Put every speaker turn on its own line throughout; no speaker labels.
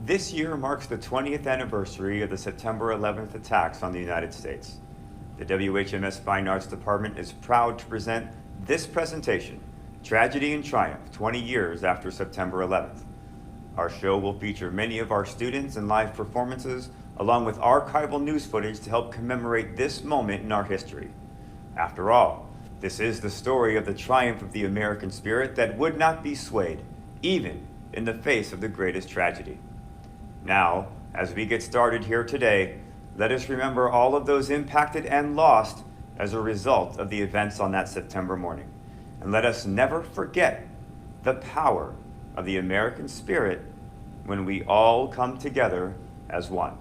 This year marks the 20th anniversary of the September 11th attacks on the United States. The WHMS Fine Arts Department is proud to present this presentation, Tragedy and Triumph, 20 years after September 11th. Our show will feature many of our students and live performances, along with archival news footage to help commemorate this moment in our history. After all, this is the story of the triumph of the American spirit that would not be swayed, even in the face of the greatest tragedy. Now, as we get started here today, let us remember all of those impacted and lost as a result of the events on that September morning. And let us never forget the power of the American spirit when we all come together as one.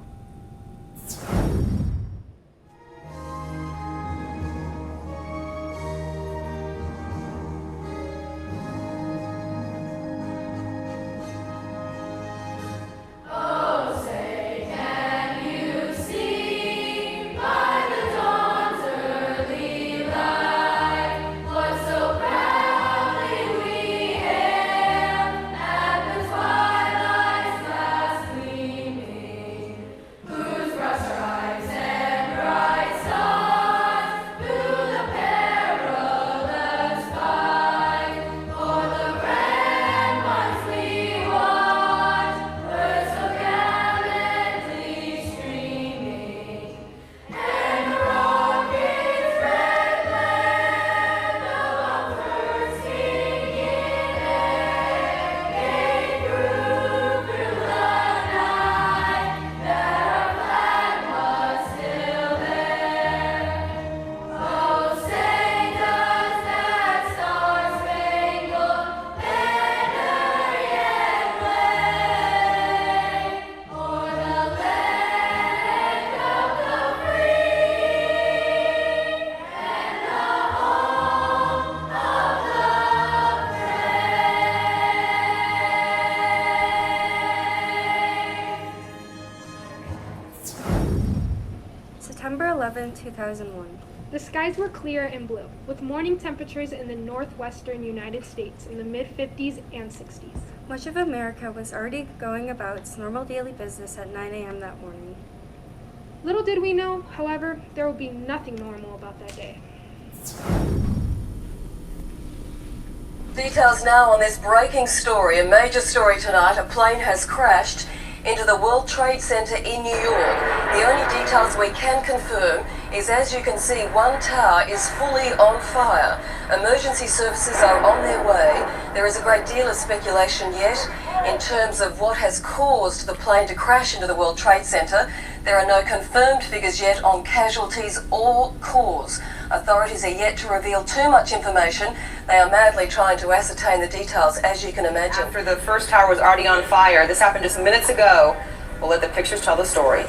September 11, 2001.
The skies were clear and blue, with morning temperatures in the northwestern United States in the mid-50s and 60s.
Much of America was already going about its normal daily business at 9 a.m. that morning.
Little did we know, however, there would be nothing normal about that day.
Details now on this breaking story, a major story tonight. A plane has crashed into the World Trade Center in New York. The only details we can confirm is, as you can see, one tower is fully on fire. Emergency services are on their way. There is a great deal of speculation yet in terms of what has caused the plane to crash into the World Trade Center. There are no confirmed figures yet on casualties or cause. Authorities are yet to reveal too much information. They are madly trying to ascertain the details, as you can imagine.
After the first tower was already on fire, this happened just minutes ago. We'll let the pictures tell the story.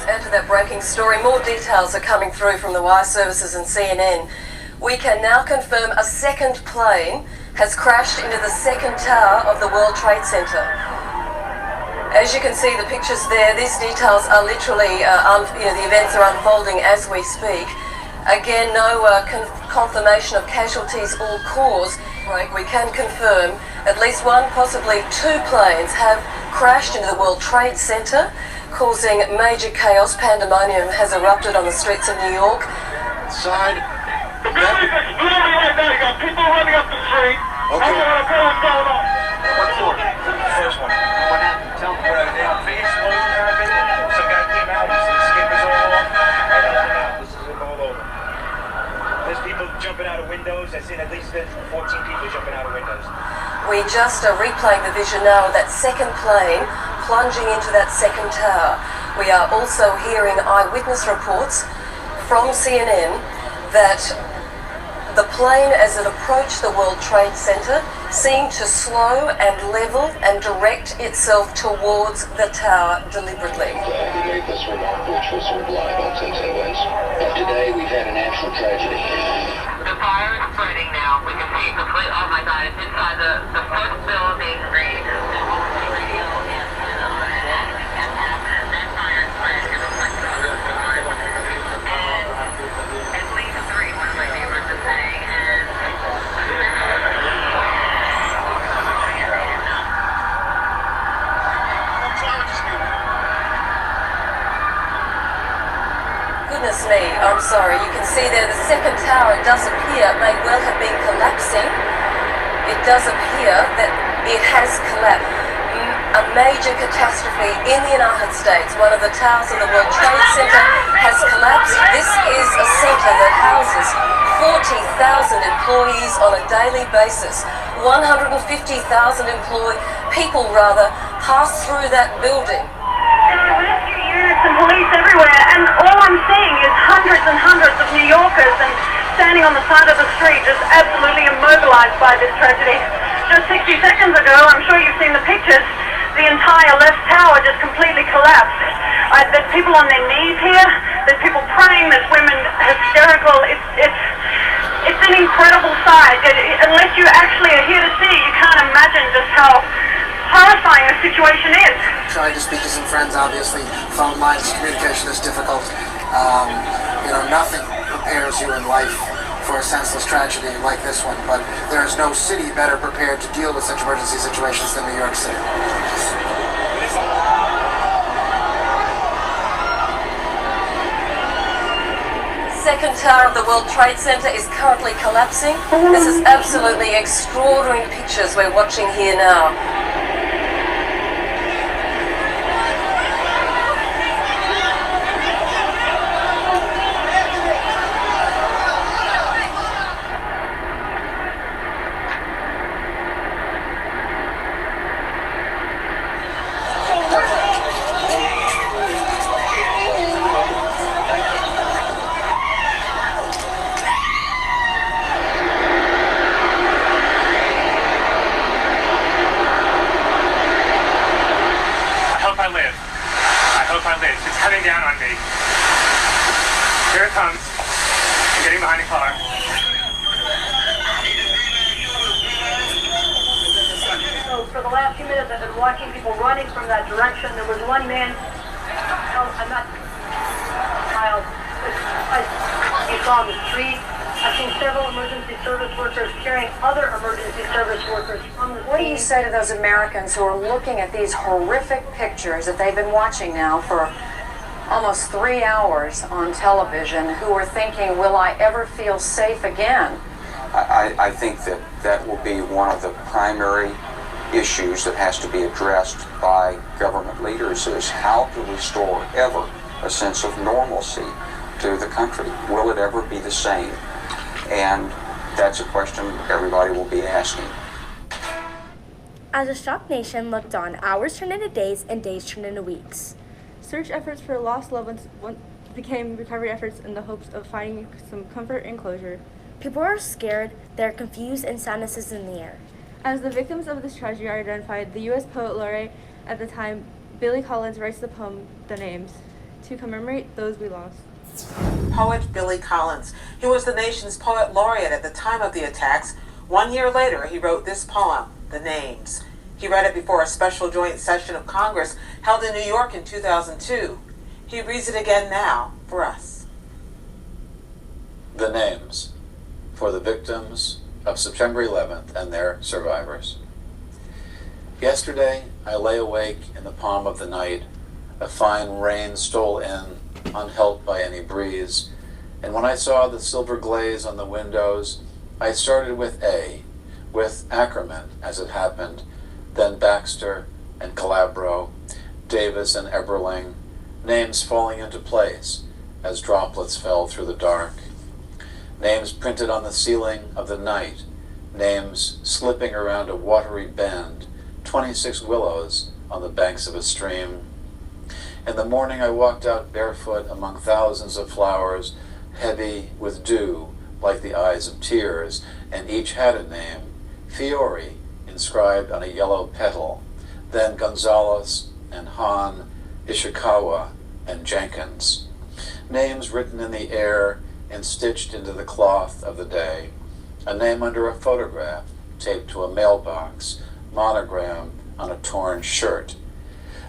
Add to that breaking story, more details are coming through from the wire services and CNN. We can now confirm a second plane has crashed into the second tower of the World Trade Center. As you can see, the pictures there, these details are literally, the events are unfolding as we speak. Again, no confirmation of casualties or cause. We can confirm at least one, possibly two planes have crashed into the World Trade Center, causing major chaos. Pandemonium has erupted on the streets of New York.
Side.
The building's exploding right now. You got people running up the street.
Okay.
I don't know what's going on.
What floor? First one. What happened? Tell me. Big explosion happened. Some guy came out. His skin was all off. I don't know. This is all over. There's people jumping out of windows. I've seen at least 14 people jumping out of windows.
We just are replaying the vision now of that second plane plunging into that second tower. We are also hearing eyewitness reports from CNN that the plane, as it approached the World Trade Center, seemed to slow and level and direct itself towards the tower deliberately.
We made this remarkable choice to rely on Sense Airways. But today we've had an actual tragedy.
The fire is spreading now. We can see complete. Oh my God! It's inside the first building. Radio and that fire spread to the second floor. And at least three, one of my neighbors is saying, and
What's wrong with this dude?
sorry. You can see there the second tower, it does appear, may well have been collapsing. It does appear that it has collapsed. A major catastrophe in the United States. One of the towers of the World Trade Center has collapsed. This is a center that houses 40,000 employees on a daily basis. 150,000 people pass through that building.
There are rescue units and police everywhere, and all I'm seeing is hundreds and hundreds of New Yorkers and standing on the side of the street just absolutely immobilized by this tragedy. Just 60 seconds ago, I'm sure you've seen the pictures, the entire left tower just completely collapsed. There's people on their knees here, there's people praying, there's women hysterical. It's an incredible sight. Unless you actually are here to see, you can't imagine just how horrifying the situation is.
Trying to speak to some friends, obviously. Phone lines, communication is difficult. Nothing prepares you in life for a senseless tragedy like this one, but there is no city better prepared to deal with such emergency situations than New York City.
Second tower of the World Trade Center is currently collapsing. This is absolutely extraordinary pictures we're watching here now.
It's heading down on me. Here it comes. I'm getting behind the car.
So for the last few minutes, I've been watching people running from that direction. There was one man, I'm not child, he's on the street. I've seen several emergency service workers carrying other emergency service workers from the
What do you
scene.
say to those Americans who are looking at these horrific pictures that they've been watching now for almost 3 hours on television, who are thinking, will I ever feel safe again?
I think that will be one of the primary issues that has to be addressed by government leaders, is how to restore ever a sense of normalcy to the country. Will it ever be the same? And that's a question everybody will be asking.
As a shocked nation looked on, hours turned into days and days turned into weeks.
Search efforts for lost loved ones became recovery efforts in the hopes of finding some comfort and closure.
People are scared, they're confused, and sadness is in the air.
As the victims of this tragedy are identified, the U.S. Poet Laureate at the time, Billy Collins, writes the poem, The Names, to commemorate those we lost.
Poet Billy Collins. He was the nation's poet laureate at the time of the attacks. 1 year later, he wrote this poem, The Names. He read it before a special joint session of Congress held in New York in 2002. He reads it again now for us.
The names for the victims of September 11th and their survivors. Yesterday, I lay awake in the palm of the night. A fine rain stole in, unhelped by any breeze, and when I saw the silver glaze on the windows, I started with A, with Ackerman, as it happened, then Baxter and Calabro, Davis and Eberling, names falling into place as droplets fell through the dark. Names printed on the ceiling of the night, names slipping around a watery bend, 26 willows on the banks of a stream. In the morning I walked out barefoot among thousands of flowers, heavy with dew like the eyes of tears, and each had a name, Fiore, inscribed on a yellow petal, then Gonzalez and Hahn, Ishikawa and Jenkins. Names written in the air and stitched into the cloth of the day. A name under a photograph taped to a mailbox, monogram on a torn shirt.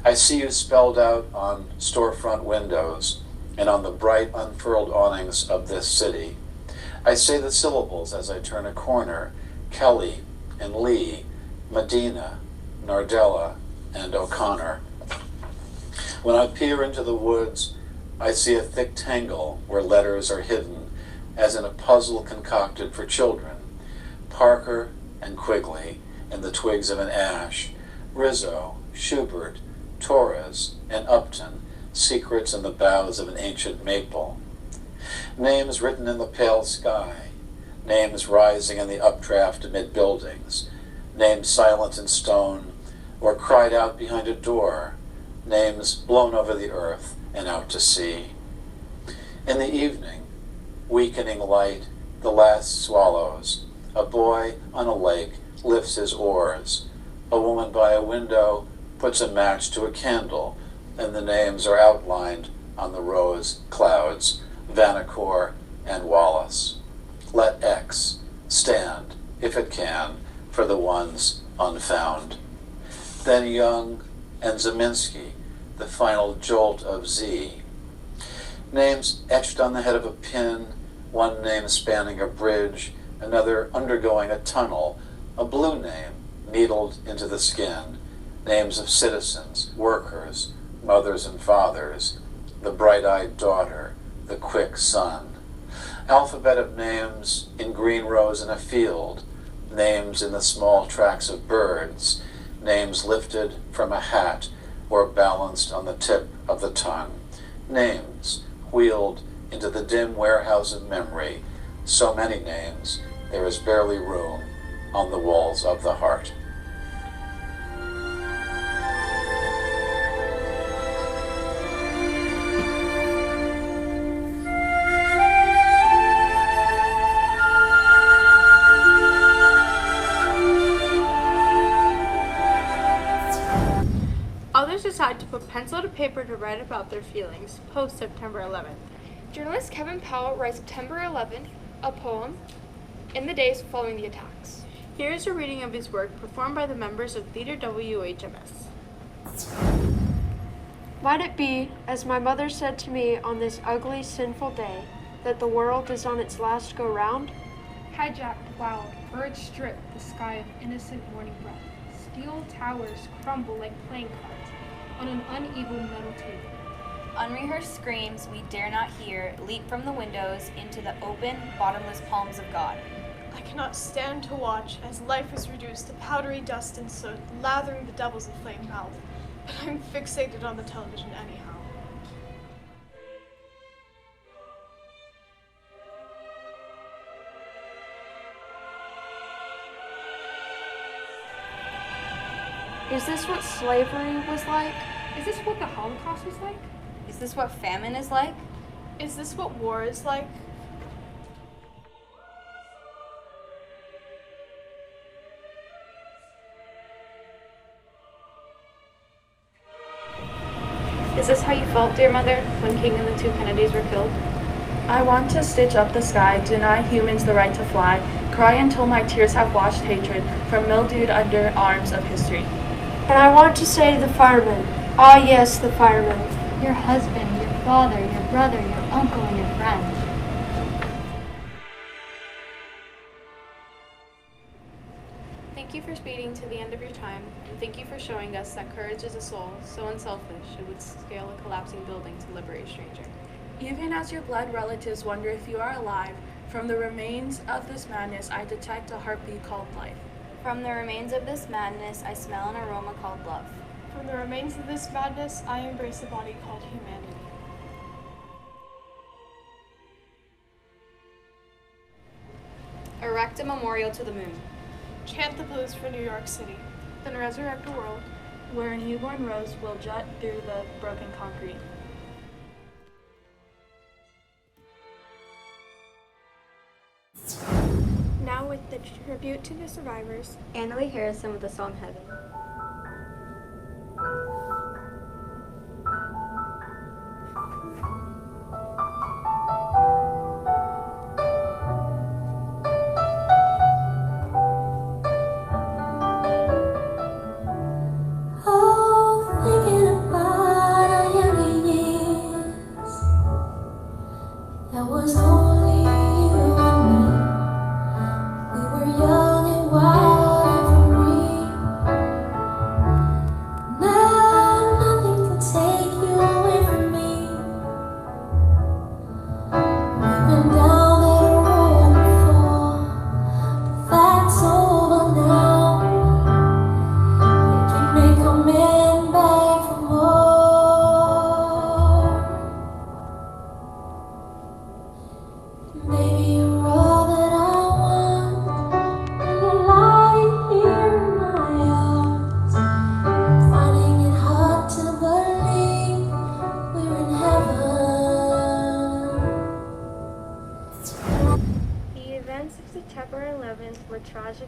I see you spelled out on storefront windows and on the bright unfurled awnings of this city. I say the syllables as I turn a corner, Kelly and Lee, Medina, Nardella, and O'Connor. When I peer into the woods, I see a thick tangle where letters are hidden, as in a puzzle concocted for children. Parker and Quigley in the twigs of an ash, Rizzo, Schubert, Torres, and Upton, secrets in the boughs of an ancient maple. Names written in the pale sky, names rising in the updraft amid buildings, names silent in stone or cried out behind a door, names blown over the earth and out to sea. In the evening, weakening light, the last swallows, a boy on a lake lifts his oars, a woman by a window puts a match to a candle, and the names are outlined on the rose clouds, Vanacore and Wallace. Let X stand, if it can, for the ones unfound. Then Young and Zeminski, the final jolt of Z. Names etched on the head of a pin, one name spanning a bridge, another undergoing a tunnel, a blue name needled into the skin, names of citizens, workers, mothers and fathers, the bright-eyed daughter, the quick son. Alphabet of names in green rows in a field, names in the small tracks of birds, names lifted from a hat or balanced on the tip of the tongue, names wheeled into the dim warehouse of memory, so many names there is barely room on the walls of the heart.
Others decide to put pencil to paper to write about their feelings post September 11th.
Journalist Kevin Powell writes September 11th, a poem, in the days following the attacks.
Here is a reading of his work performed by the members of Theater WHMS.
Might it be, as my mother said to me on this ugly, sinful day, that the world is on its last go-round?
Hijacked, wild, birds strip the sky of innocent morning breath. Steel towers crumble like playing cards on an uneven metal table.
Unrehearsed screams we dare not hear leap from the windows into the open, bottomless palms of God.
I cannot stand to watch as life is reduced to powdery dust and soot, lathering the devils of flame mouth. But I'm fixated on the television anyhow.
Is this what slavery was like?
Is this what the Holocaust was like?
Is this what famine is like?
Is this what war is like?
Is this how you felt, dear mother, when King and the two Kennedys were killed?
I want to stitch up the sky, deny humans the right to fly, cry until my tears have washed hatred from mildewed under arms of history.
And I want to say to the firemen, ah yes, the firemen,
your husband, your father, your brother, your uncle, and your friend.
Thank you for speeding to the end of your time, and thank you for showing us that courage is a soul so unselfish it would scale a collapsing building to liberate a stranger.
Even as your blood relatives wonder if you are alive, from the remains of this madness I detect a heartbeat called life.
From the remains of this madness, I smell an aroma called love.
From the remains of this madness, I embrace a body called humanity.
Erect a memorial to the moon.
Chant the blues for New York City. Then resurrect a world
where a newborn rose will jut through the broken concrete.
Now with the tribute to the survivors,
Annalie Harrison with the song Heaven.
Young and wild and free. Now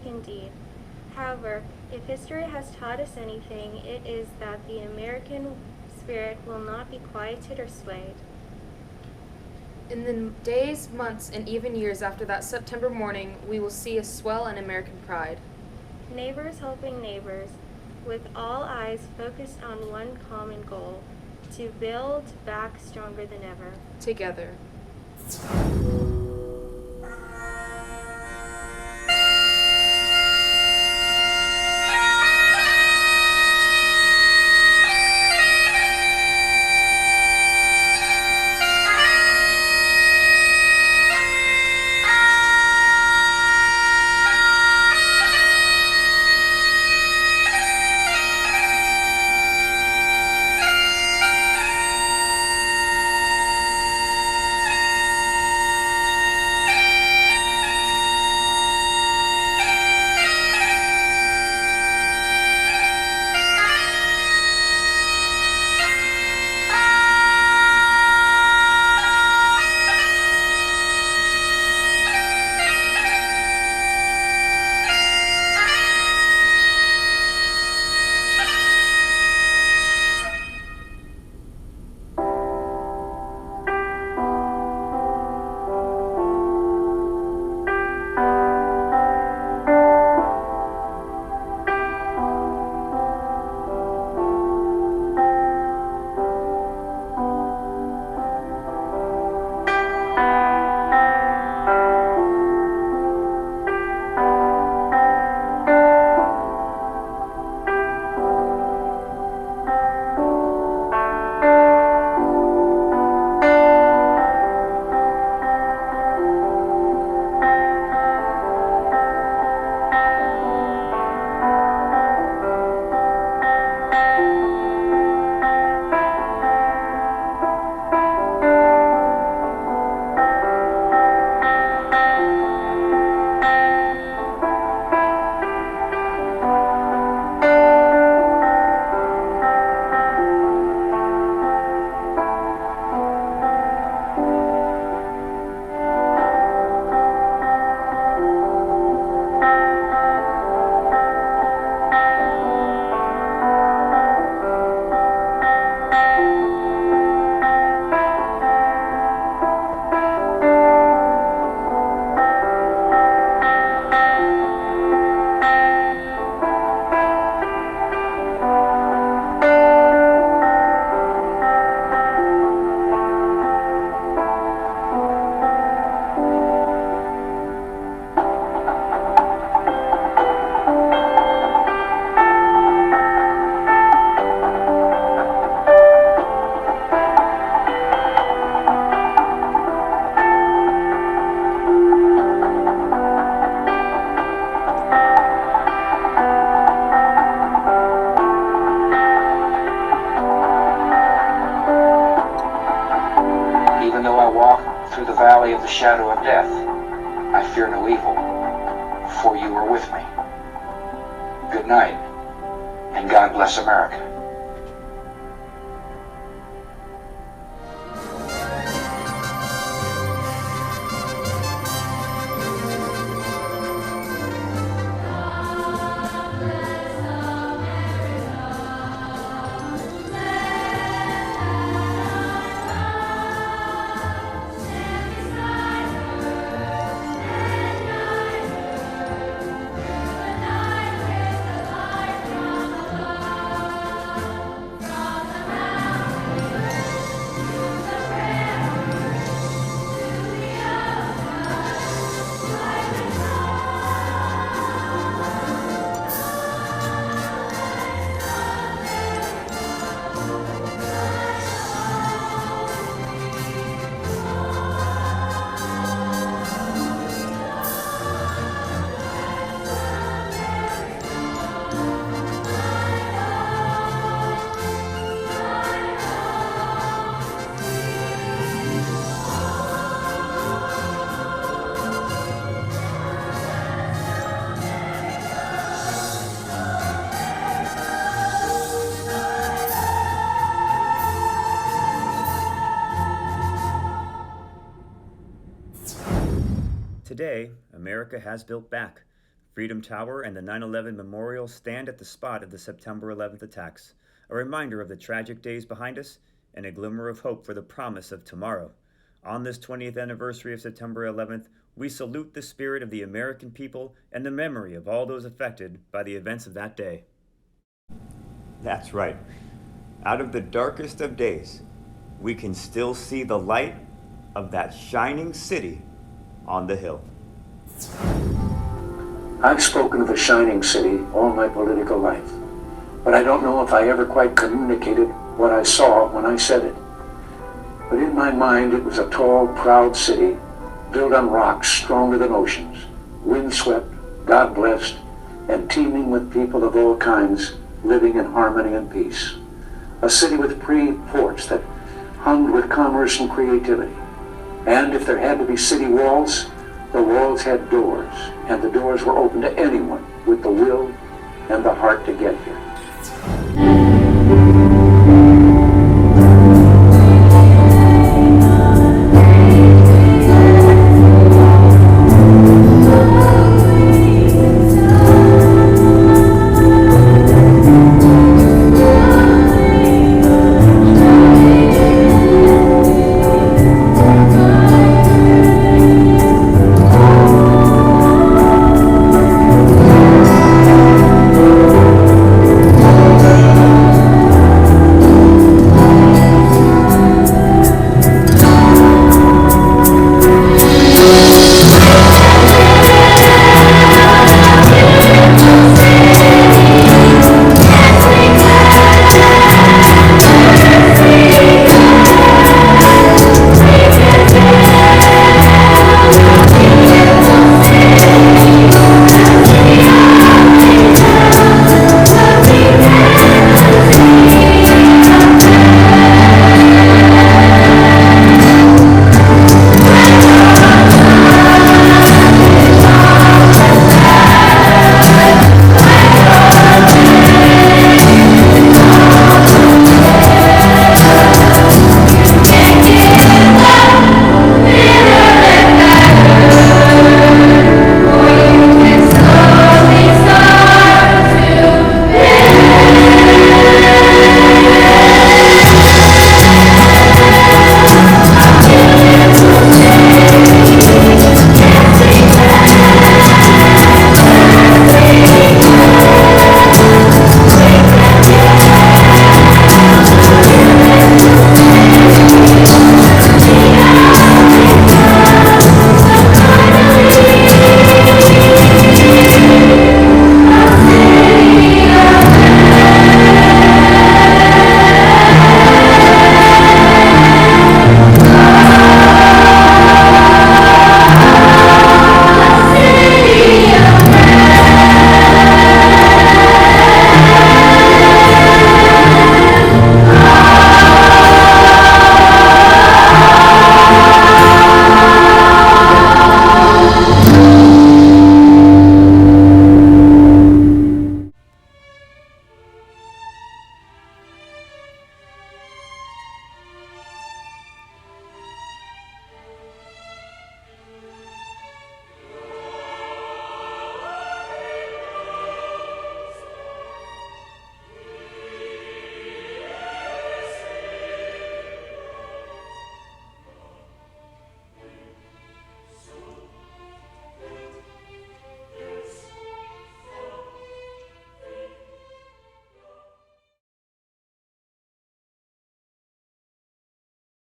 indeed. However, if history has taught us anything, it is that the American spirit will not be quieted or swayed.
In the days, months, and even years after that September morning, we will see a swell in American pride.
Neighbors helping neighbors, with all eyes focused on one common goal, to build back stronger than ever.
Together.
valley of the shadow of death, I fear no evil, for you are with me. Good night, and God bless America.
Today, America has built back. Freedom Tower and the 9/11 Memorial stand at the spot of the September 11th attacks, a reminder of the tragic days behind us and a glimmer of hope for the promise of tomorrow. On this 20th anniversary of September 11th, we salute the spirit of the American people and the memory of all those affected by the events of that day. That's right. Out of the darkest of days, we can still see the light of that shining city on the hill.
I've spoken of a shining city all my political life, but I don't know if I ever quite communicated what I saw when I said it. But in my mind, it was a tall, proud city built on rocks stronger than oceans, windswept, God-blessed, and teeming with people of all kinds living in harmony and peace. A city with pretty forts that hummed with commerce and creativity. And if there had to be city walls, the walls had doors, and the doors were open to anyone with the will and the heart to get here.